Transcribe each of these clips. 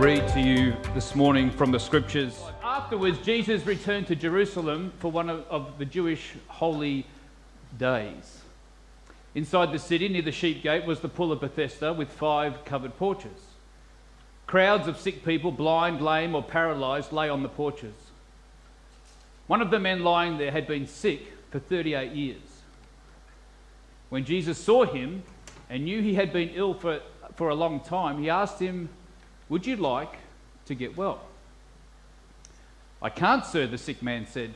read to you this morning from the scriptures. Afterwards, Jesus returned to Jerusalem for one of the Jewish holy days. Inside the city, near the sheep gate, was the pool of Bethesda with 5 covered porches. Crowds of sick people, blind, lame, or paralysed, lay on the porches. One of the men lying there had been sick for 38 years. When Jesus saw him and knew he had been ill for a long time, he asked him, "Would you like to get well?" "I can't, sir," the sick man said,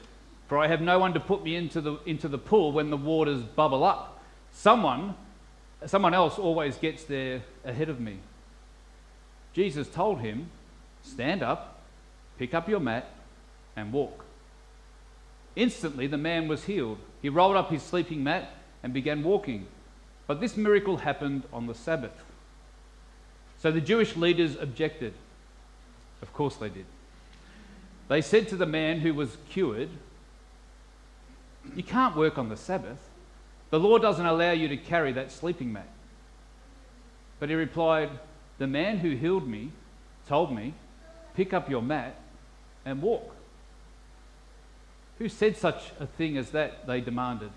"for I have no one to put me into the pool when the waters bubble up. Someone else always gets there ahead of me." Jesus told him, "Stand up, pick up your mat, and walk." Instantly the man was healed. He rolled up his sleeping mat and began walking. But this miracle happened on the Sabbath. So the Jewish leaders objected. Of course they did. They said to the man who was cured, "You can't work on the Sabbath. The law doesn't allow you to carry that sleeping mat." But he replied, "The man who healed me told me, 'Pick up your mat and walk.'" "Who said such a thing as that?" they demanded.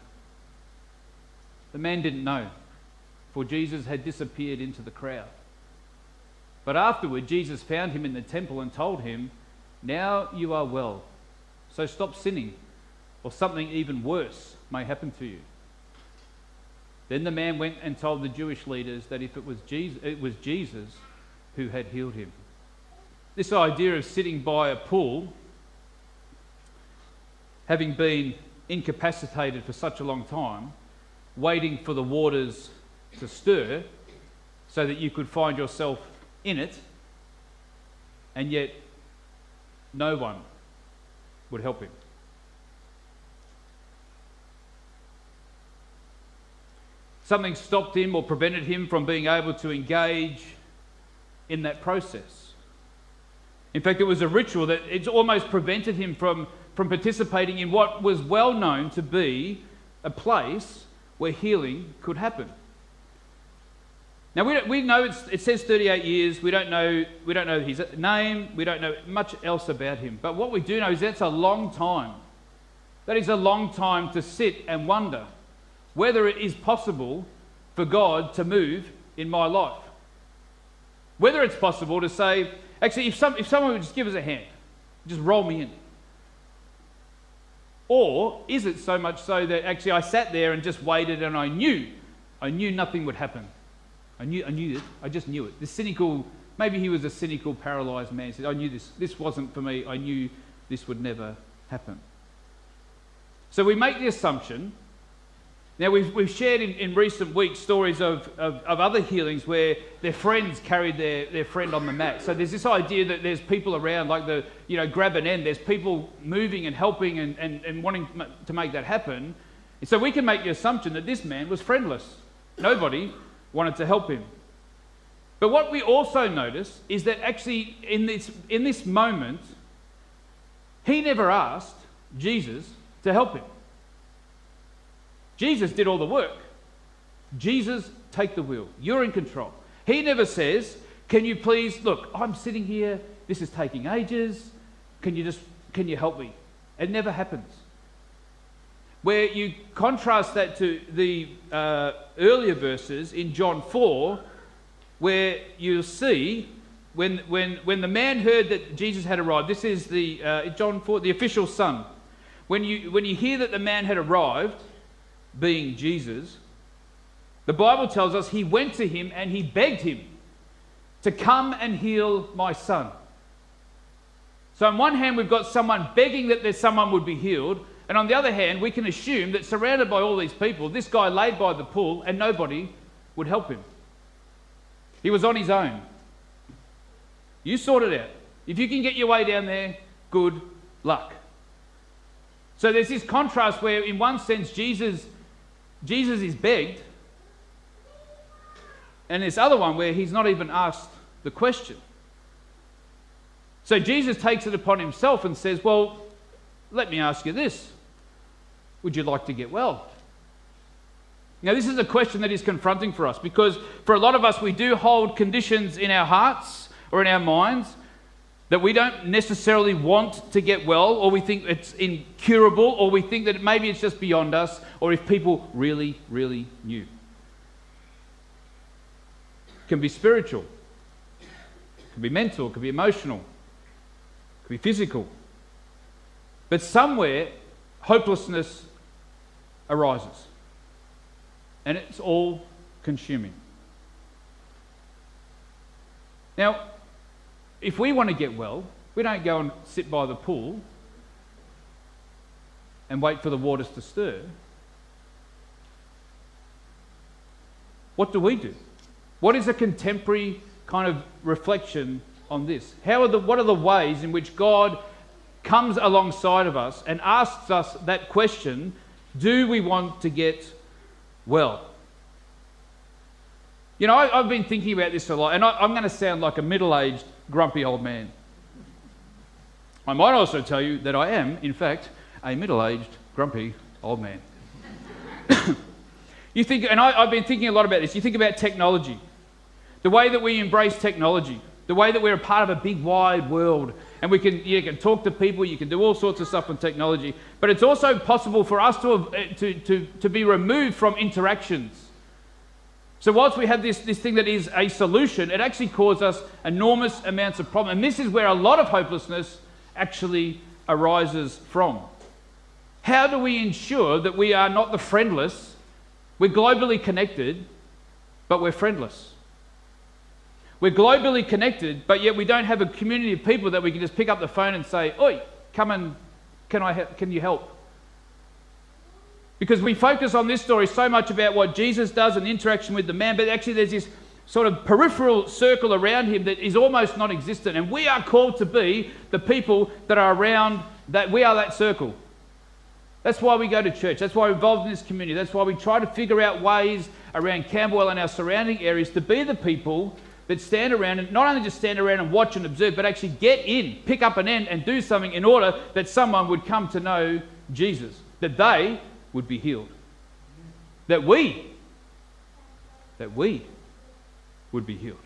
The man didn't know, for Jesus had disappeared into the crowd. But afterward, Jesus found him in the temple and told him, "Now you are well, so stop sinning, or something even worse may happen to you." Then the man went and told the Jewish leaders that it was Jesus who had healed him. This idea of sitting by a pool, having been incapacitated for such a long time, waiting for the waters to stir so that you could find yourself in it, and yet no one would help him. Something stopped him or prevented him from being able to engage in that process. In fact, it was a ritual that it's almost prevented him from participating in what was well known to be a place where healing could happen. Now we know it says 38 years. We don't know his name. We don't know much else about him. But what we do know is that's a long time. That is a long time to sit and wonder whether it is possible for God to move in my life. Whether it's possible to say, actually, if someone would just give us a hand, just roll me in. Or is it so much so that actually I sat there and just waited and I knew nothing would happen. I knew it. I just knew it. This cynical, maybe he was a cynical, paralysed man. He said, "I knew this wasn't for me. I knew this would never happen." So we make the assumption. Now we've shared in recent weeks stories of other healings where their friends carried their friend on the mat. So there's this idea that there's people around, like grab an end. There's people moving and helping and wanting to make that happen. And so we can make the assumption that this man was friendless. Nobody wanted to help him. But what we also notice is that actually in this moment, he never asked Jesus to help him. Jesus did all the work. Jesus, take the wheel. You're in control. He never says, "Can you please, look, I'm sitting here, this is taking ages, can you help me?" It never happens. Where you contrast that to the earlier verses in John 4, where you'll see when the man heard that Jesus had arrived. This is the John 4, the official son. When you hear that the man had arrived, being Jesus, the Bible tells us he went to him and he begged him to come and heal my son. So on one hand, we've got someone begging that someone would be healed. And on the other hand, we can assume that surrounded by all these people, this guy laid by the pool and nobody would help him. He was on his own. You sort it out. If you can get your way down there, good luck. So there's this contrast where in one sense Jesus is begged, and this other one where he's not even asked the question. So Jesus takes it upon himself and says, "Well, let me ask you this. Would you like to get well?" Now, this is a question that is confronting for us because for a lot of us, we do hold conditions in our hearts or in our minds that we don't necessarily want to get well, or we think it's incurable, or we think that maybe it's just beyond us, or if people really, really knew. It can be spiritual, it can be mental, it can be emotional, it can be physical. But somewhere, hopelessness arises. And it's all consuming. Now, if we want to get well, we don't go and sit by the pool and wait for the waters to stir. What do we do? What is a contemporary kind of reflection on this? What are the ways in which God comes alongside of us and asks us that question, do we want to get well? You know, I've been thinking about this a lot, and I'm going to sound like a middle-aged, grumpy old man. I might also tell you that I am, in fact, a middle-aged, grumpy old man. You think, and I've been thinking a lot about this, you think about technology, the way that we embrace technology, the way that we're a part of a big, wide world, and you can talk to people, you can do all sorts of stuff on technology, but it's also possible for us to be removed from interactions. So whilst we have this thing that is a solution, it actually causes us enormous amounts of problem. And this is where a lot of hopelessness actually arises from. How do we ensure that we are not the friendless? We're globally connected, but we're friendless. We're globally connected, but yet we don't have a community of people that we can just pick up the phone and say, "Oi, come and can you help?" Because we focus on this story so much about what Jesus does and the interaction with the man, but actually there's this sort of peripheral circle around him that is almost non-existent. And we are called to be the people that are around that. We are that circle. That's why we go to church. That's why we're involved in this community. That's why we try to figure out ways around Camberwell and our surrounding areas to be the people that stand around and not only just stand around and watch and observe, but actually get in, pick up an end and do something in order that someone would come to know Jesus, that they would be healed. That we would be healed.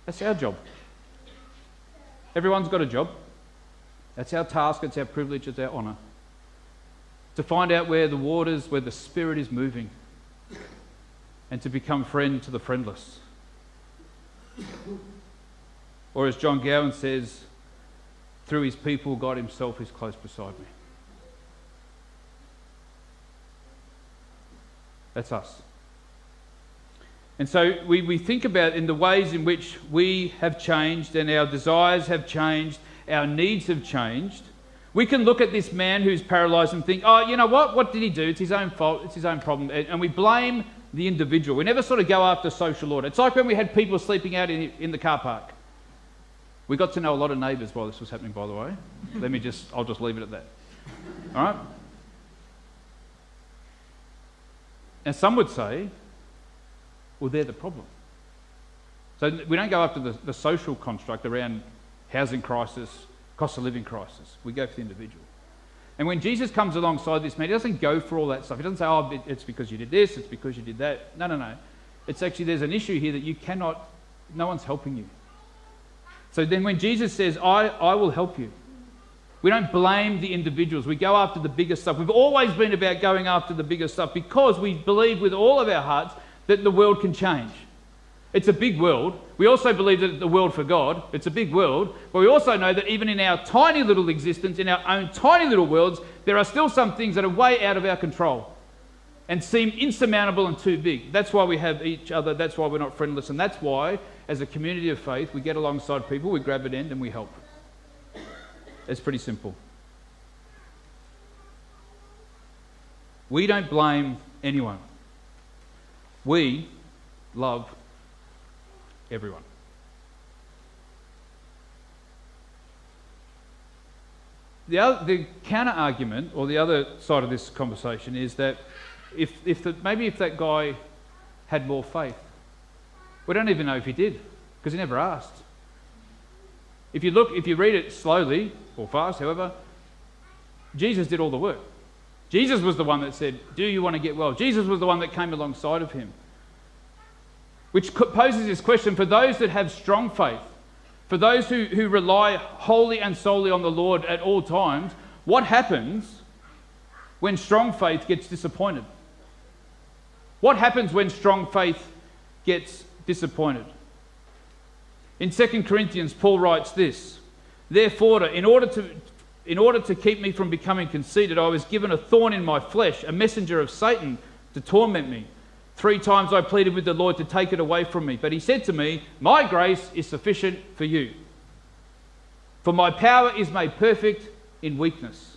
That's our job. Everyone's got a job. That's our task, it's our privilege, it's our honour. To find out where the Spirit is moving, and to become friend to the friendless. Or as John Gowan says, through his people, God himself is close beside me. That's us. And so we think about in the ways in which we have changed and our desires have changed, our needs have changed. We can look at this man who's paralysed and think, oh, you know what? What did he do? It's his own fault. It's his own problem. And we blame the individual. We never sort of go after social order. It's like when we had people sleeping out in the car park. We got to know a lot of neighbours while this was happening, by the way. I'll just leave it at that. All right? And some would say, well, they're the problem. So we don't go after the social construct around housing crisis, cost of living crisis. We go for the individual. And when Jesus comes alongside this man, he doesn't go for all that stuff. He doesn't say, oh, it's because you did this, it's because you did that. No. It's actually, there's an issue here that you cannot, no one's helping you. So then when Jesus says, I will help you, we don't blame the individuals. We go after the bigger stuff. We've always been about going after the bigger stuff because we believe with all of our hearts that the world can change. It's a big world. We also believe that the world for God, it's a big world, but we also know that even in our tiny little existence, in our own tiny little worlds, there are still some things that are way out of our control and seem insurmountable and too big. That's why we have each other. That's why we're not friendless. And that's why, as a community of faith, we get alongside people, we grab an end and we help. It's pretty simple. We don't blame anyone. We love everyone. The counter argument, or the other side of this conversation, is that if that guy had more faith, we don't even know if he did, because he never asked. If you read it slowly or fast, however, Jesus did all the work. Jesus was the one that said, "Do you want to get well?" Jesus was the one that came alongside of him. which poses this question for those that have strong faith, for those who rely wholly and solely on the Lord at all times. What happens when strong faith gets disappointed? What happens when strong faith gets disappointed? In 2 Corinthians, Paul writes this: "Therefore, in order to keep me from becoming conceited, I was given a thorn in my flesh, a messenger of Satan to torment me. 3 times I pleaded with the Lord to take it away from me, but he said to me, 'My grace is sufficient for you, for my power is made perfect in weakness.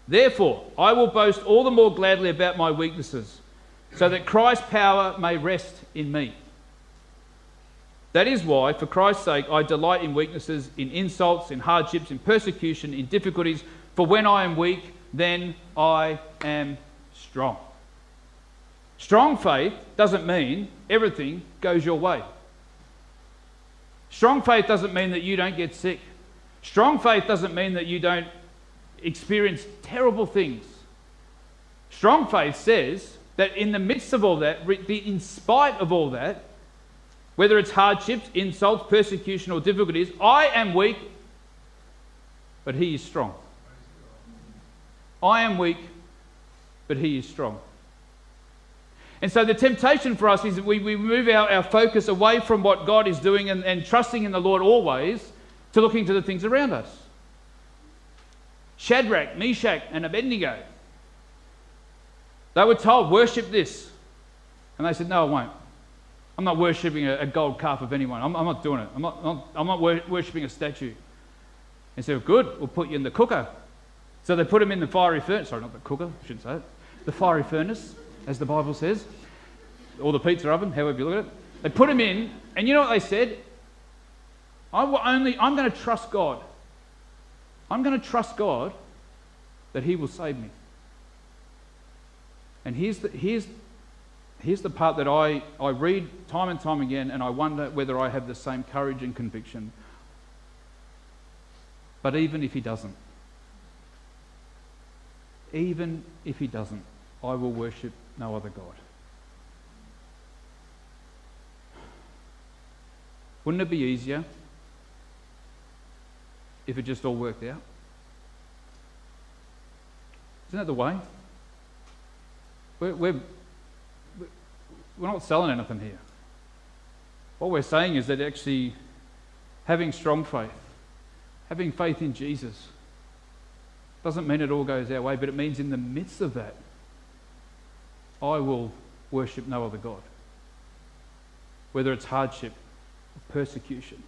Therefore, I will boast all the more gladly about my weaknesses, so that Christ's power may rest in me. That is why, for Christ's sake, I delight in weaknesses, in insults, in hardships, in persecution, in difficulties, for when I am weak, then I am strong.'" Strong faith doesn't mean everything goes your way. Strong faith doesn't mean that you don't get sick. Strong faith doesn't mean that you don't experience terrible things. Strong faith says that in the midst of all that, in spite of all that, whether it's hardships, insults, persecution, or difficulties, I am weak, but he is strong. I am weak, but he is strong. And so the temptation for us is that we move our focus away from what God is doing and trusting in the Lord always to looking to the things around us. Shadrach, Meshach, and Abednego, they were told, "Worship this." And they said, "No, I won't. I'm not worshipping a gold calf of anyone. I'm not doing it. I'm not worshipping a statue." And said, "Good, we'll put you in the cooker." So they put him in the fiery furnace. Sorry, not the cooker, I shouldn't say it. The fiery furnace, as the Bible says, or the pizza oven, however you look at it. They put him in, and you know what they said? I'm going to trust God. I'm going to trust God that he will save me. And here's the part that I read time and time again, and I wonder whether I have the same courage and conviction. But even if he doesn't, I will worship no other God. Wouldn't it be easier if it just all worked out? Isn't that the way? We're not selling anything here. What we're saying is that actually having strong faith, having faith in Jesus, doesn't mean it all goes our way, but it means in the midst of that, I will worship no other God. Whether it's hardship or persecution.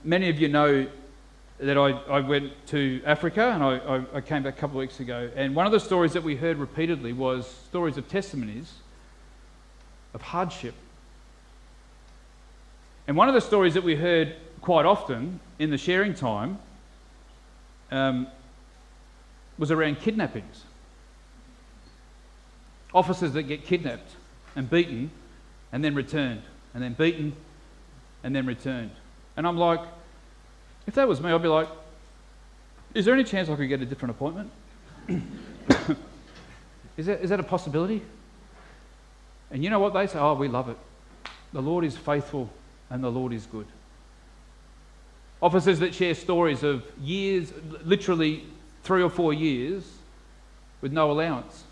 Many of you know that I went to Africa, and I came back a couple of weeks ago, and one of the stories that we heard repeatedly was stories of testimonies of hardship. And one of the stories that we heard quite often in the sharing time was around kidnappings. Officers that get kidnapped and beaten and then returned, and then beaten and then returned. And I'm like, if that was me, I'd be like, is there any chance I could get a different appointment? Is that a possibility? And you know what they say? Oh, we love it. The Lord is faithful and the Lord is good. Officers that share stories of years, literally 3 or 4 years, with no allowance.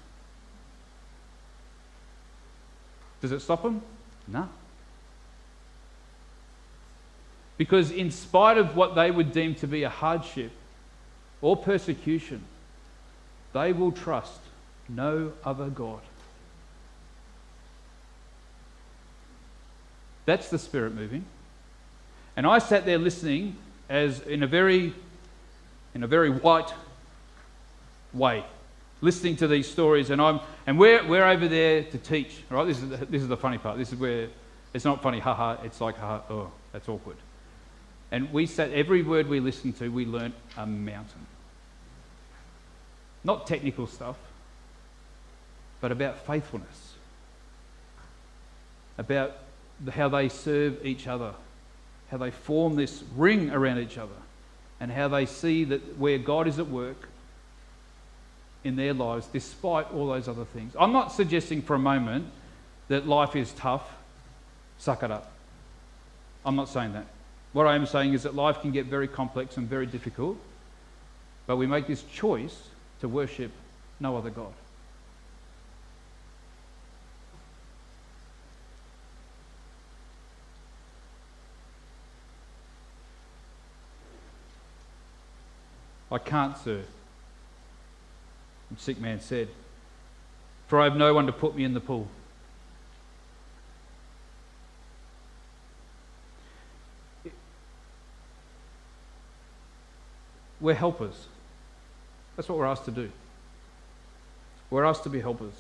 Does it stop them? No. Because in spite of what they would deem to be a hardship or persecution, they will trust no other God. That's the Spirit moving. And I sat there listening as in a very white way, listening to these stories, and we're over there to teach. Right? This is the funny part. This is where it's not funny, haha. It's like, haha, oh, that's awkward. And we sat. Every word we listened to, we learnt a mountain. Not technical stuff, but about faithfulness, about how they serve each other, how they form this ring around each other, and how they see that where God is at work, in their lives despite all those other things. I'm not suggesting for a moment that life is tough, suck it up. I'm not saying that. What I am saying is that life can get very complex and very difficult, but we make this choice to worship no other God. I can't, sir, the sick man said, for I have no one to put me in the pool. We're helpers. That's what we're asked to do. We're asked to be helpers.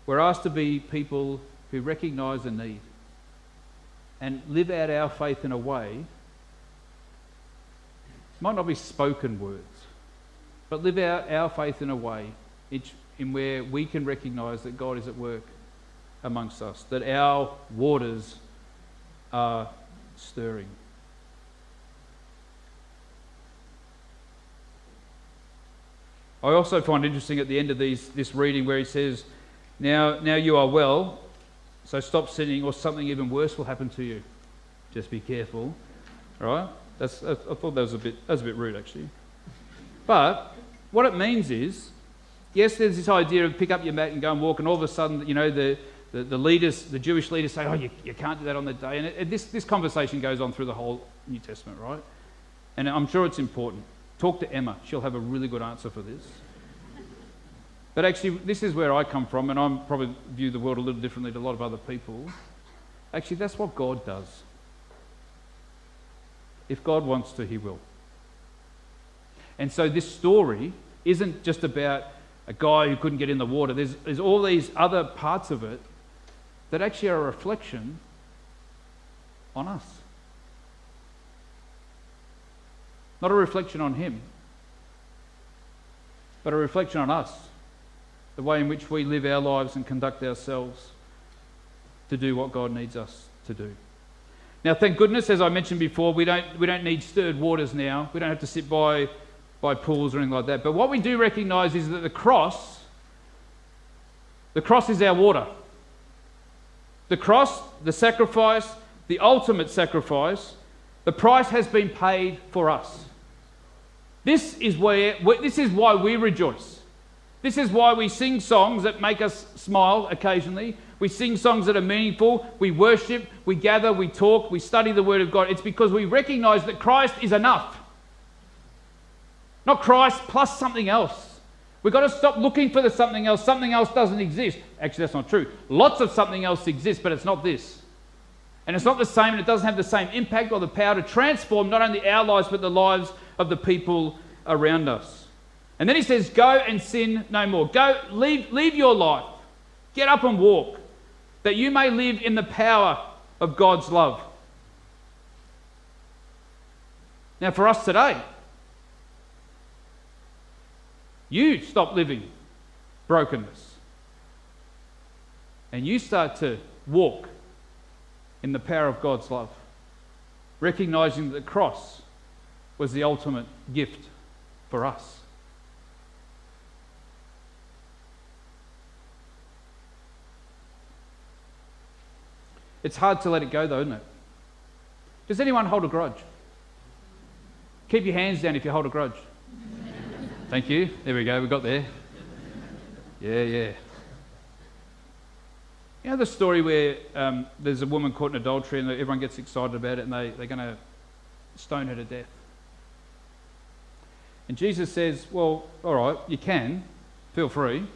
We're asked to be people who recognise a need and live out our faith in a way, might not be spoken words, but live out our faith in a way in where we can recognise that God is at work amongst us, that our waters are stirring. I also find interesting at the end of this reading where he says, now you are well, so stop sinning or something even worse will happen to you. Just be careful. All right? I thought that was a bit rude, actually. But what it means is, yes, there's this idea of pick up your mat and go and walk, and all of a sudden, the leaders, the Jewish leaders say, oh, you can't do that on the day. And this conversation goes on through the whole New Testament, right? And I'm sure it's important. Talk to Emma. She'll have a really good answer for this. But actually, this is where I come from, and I probably view the world a little differently to a lot of other people. Actually, that's what God does. If God wants to, he will. And so this story isn't just about a guy who couldn't get in the water. There's all these other parts of it that actually are a reflection on us. Not a reflection on him, but a reflection on us. The way in which we live our lives and conduct ourselves to do what God needs us to do. Now, thank goodness, as I mentioned before, we don't need stirred waters now. We don't have to sit by pools or anything like that. But what we do recognise is that the cross is our water. The cross, the sacrifice, the ultimate sacrifice, the price has been paid for us. This is why we rejoice. This is why we sing songs that make us smile occasionally. We sing songs that are meaningful. We worship, we gather, we talk, we study the Word of God. It's because we recognise that Christ is enough. Not Christ plus something else. We've got to stop looking for the something else. Something else doesn't exist. Actually, that's not true. Lots of something else exists, but it's not this. And it's not the same, and it doesn't have the same impact or the power to transform not only our lives, but the lives of the people around us. And then he says, go and sin no more. Go, leave your life. Get up and walk, that you may live in the power of God's love. Now, for us today, you stop living brokenness and you start to walk in the power of God's love, recognizing that the cross was the ultimate gift for us. It's hard to let it go, though, isn't it? Does anyone hold a grudge? Keep your hands down if you hold a grudge. Thank you. There we go. We got there. Yeah. You know the story where there's a woman caught in adultery and everyone gets excited about it and they're going to stone her to death. And Jesus says, well, all right, you can. Feel free.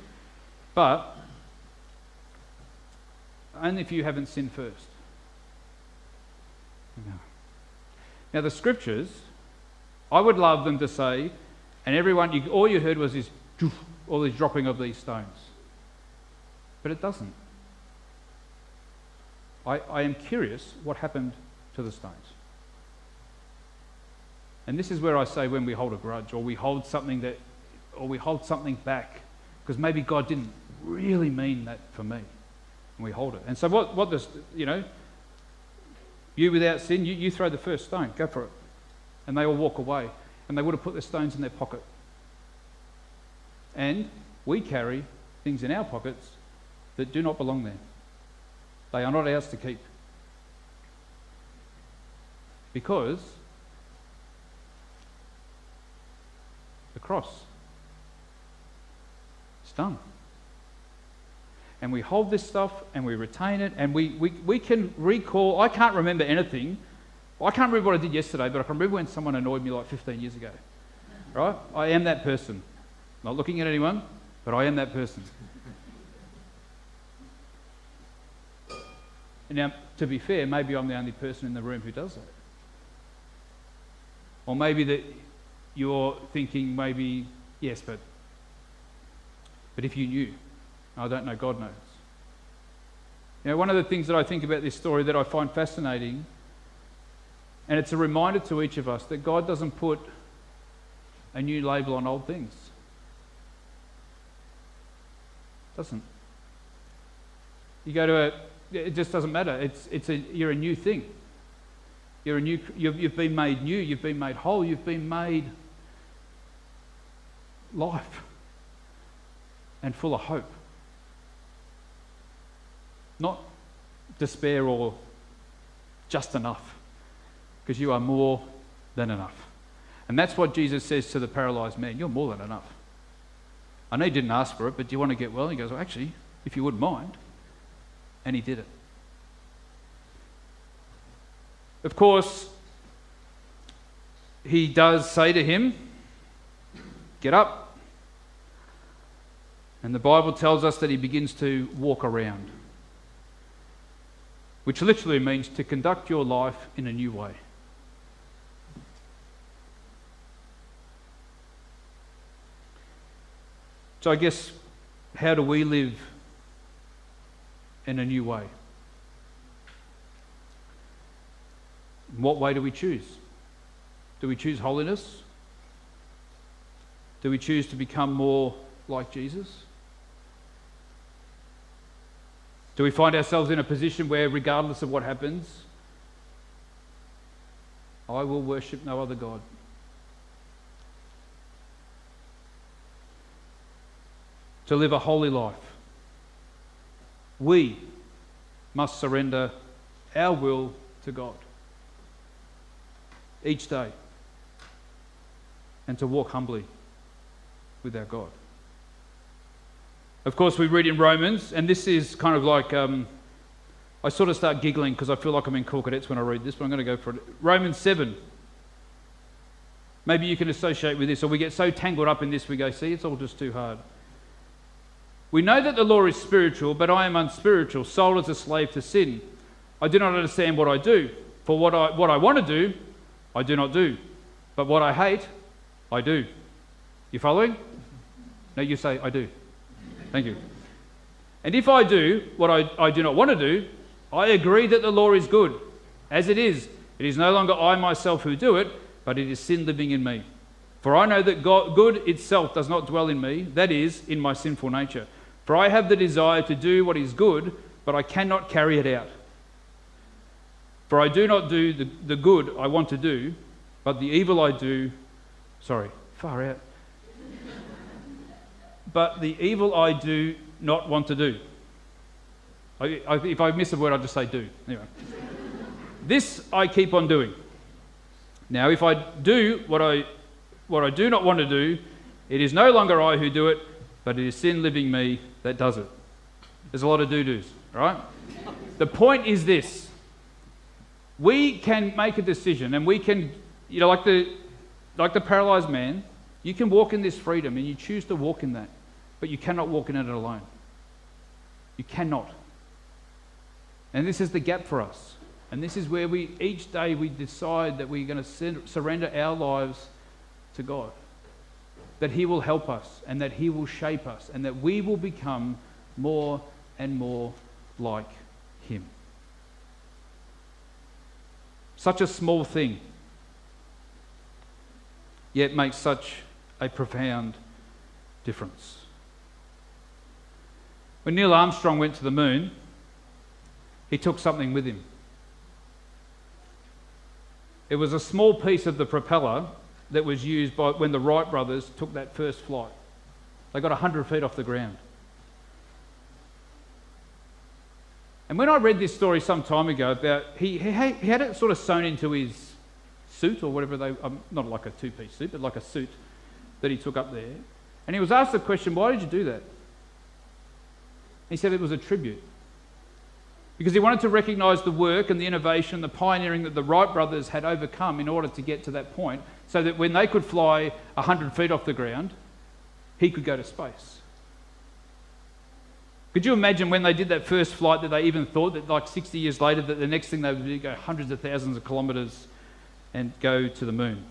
But only if you haven't sinned first. No. Now the scriptures, I would love them to say, and everyone, all you heard was this, all this dropping of these stones. But it doesn't. I am curious what happened to the stones. And this is where I say when we hold a grudge, or we hold something back, because maybe God didn't really mean that for me. And we hold it. And so what does, you without sin, you throw the first stone, go for it. And they all walk away. And they would have put their stones in their pocket. And we carry things in our pockets that do not belong there. They are not ours to keep. Because the cross, it's done. And we hold this stuff and we retain it, and we can recall. I can't remember anything. I can't remember what I did yesterday, but I can remember when someone annoyed me like 15 years ago. Right? I am that person. Not looking at anyone, but I am that person. Now, to be fair, maybe I'm the only person in the room who does that. Or maybe that you're thinking maybe, yes, but if you knew, I don't know, God knows. You know, one of the things that I think about this story that I find fascinating, and it's a reminder to each of us that God doesn't put a new label on old things. Doesn't. You go to it just doesn't matter. You're a new thing. You've been made new. You've been made whole. You've been made life and full of hope. Not despair or just enough, because you are more than enough. And that's what Jesus says to the paralyzed man. You're more than enough. I know you didn't ask for it, but do you want to get well? And he goes, well, actually, if you wouldn't mind. And he did it. Of course, he does say to him, get up. And the Bible tells us that he begins to walk around, which literally means to conduct your life in a new way. So I guess, how do we live in a new way? What way do we choose? Do we choose holiness? Do we choose to become more like Jesus? Do we find ourselves in a position where, regardless of what happens, I will worship no other God? To live a holy life, we must surrender our will to God each day, and to walk humbly with our God. Of course, we read in Romans, and this is kind of like, I sort of start giggling because I feel like I'm in Cool Cadets when I read this, but I'm going to go for it. Romans 7. Maybe you can associate with this, or we get so tangled up in this we go, see, it's all just too hard. We know that the law is spiritual, but I am unspiritual, sold as a slave to sin. I do not understand what I do. For what I want to do, I do not do. But what I hate, I do. You following? No, you say, I do. Thank you. And if I do what I do not want to do, I agree that the law is good. As it is no longer I myself who do it, but it is sin living in me. For I know that good itself does not dwell in me, that is, in my sinful nature. For I have the desire to do what is good, but I cannot carry it out. For I do not do the good I want to do, but the evil I do... far out. But the evil I do not want to do. If I miss a word, I'll just say do. Anyway. This I keep on doing. Now, if I do what I do not want to do, it is no longer I who do it, but it is sin living in me that does it. There's a lot of do-dos, right? The point is this. We can make a decision, and we can, like the paralyzed man, you can walk in this freedom, and you choose to walk in that, but you cannot walk in it alone. You cannot. And this is the gap for us. And this is where each day we decide that we're going to surrender our lives to God. That He will help us, and that He will shape us, and that we will become more and more like Him. Such a small thing, yet makes such a profound difference. When Neil Armstrong went to the moon, he took something with him. It was a small piece of the propeller that was used when the Wright brothers took that first flight. They got 100 feet off the ground. And when I read this story some time ago about, he had it sort of sewn into his suit or whatever not like a two-piece suit, but like a suit that he took up there. And he was asked the question, why did you do that? He said it was a tribute. Because he wanted to recognise the work and the innovation, the pioneering that the Wright brothers had overcome in order to get to that point, so that when they could fly 100 feet off the ground, he could go to space. Could you imagine when they did that first flight that they even thought that like 60 years later that the next thing they would do go hundreds of thousands of kilometres and go to the moon?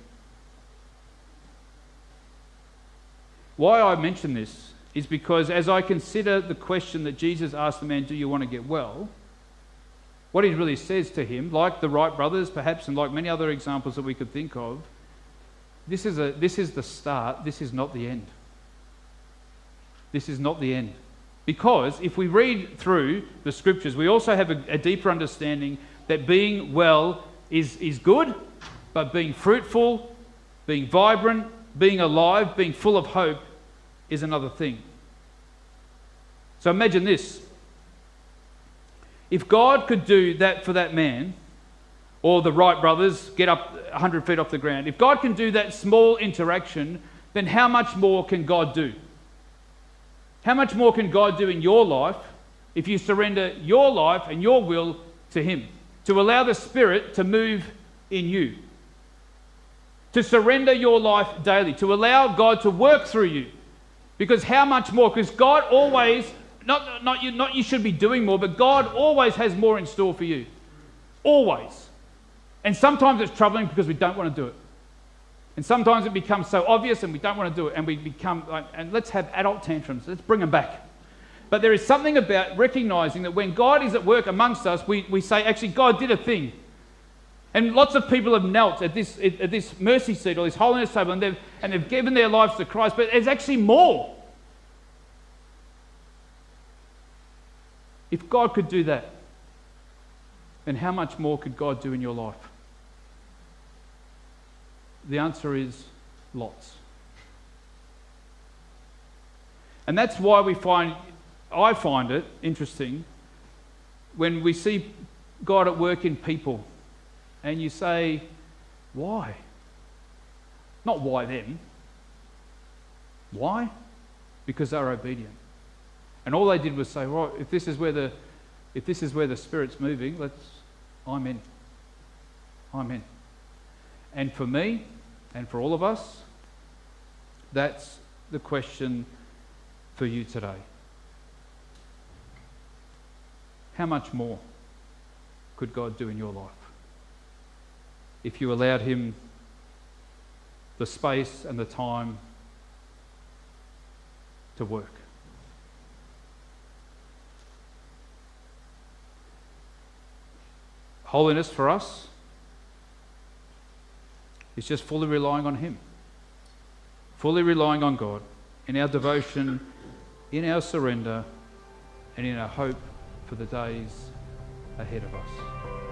Why I mention this is because as I consider the question that Jesus asked the man, do you want to get well? What he really says to him, like the Wright brothers perhaps, and like many other examples that we could think of, this is the start, this is not the end. This is not the end. Because if we read through the scriptures, we also have a deeper understanding that being well is good, but being fruitful, being vibrant, being alive, being full of hope is another thing. So imagine this. If God could do that for that man, or the Wright brothers get up 100 feet off the ground, if God can do that small interaction, then how much more can God do? How much more can God do in your life if you surrender your life and your will to Him? To allow the Spirit to move in you. To surrender your life daily. To allow God to work through you. Because how much more? Because God always, not you should be doing more, but God always has more in store for you. Always. And sometimes it's troubling because we don't want to do it. And sometimes it becomes so obvious and we don't want to do it, and we become like, and let's have adult tantrums, let's bring them back. But there is something about recognizing that when God is at work amongst us, we say, actually, God did a thing. And lots of people have knelt at this mercy seat or this holiness table, and they've given their lives to Christ, but there's actually more. If God could do that, then how much more could God do in your life? The answer is lots. And that's why I find it interesting when we see God at work in people and you say, why? Not why them. Why? Because they're obedient. And all they did was say, right, if this is where the Spirit's moving, I'm in. I'm in. And for me, and for all of us, that's the question for you today. How much more could God do in your life if you allowed Him the space and the time to work? Holiness for us is just fully relying on Him, fully relying on God in our devotion, in our surrender, and in our hope for the days ahead of us.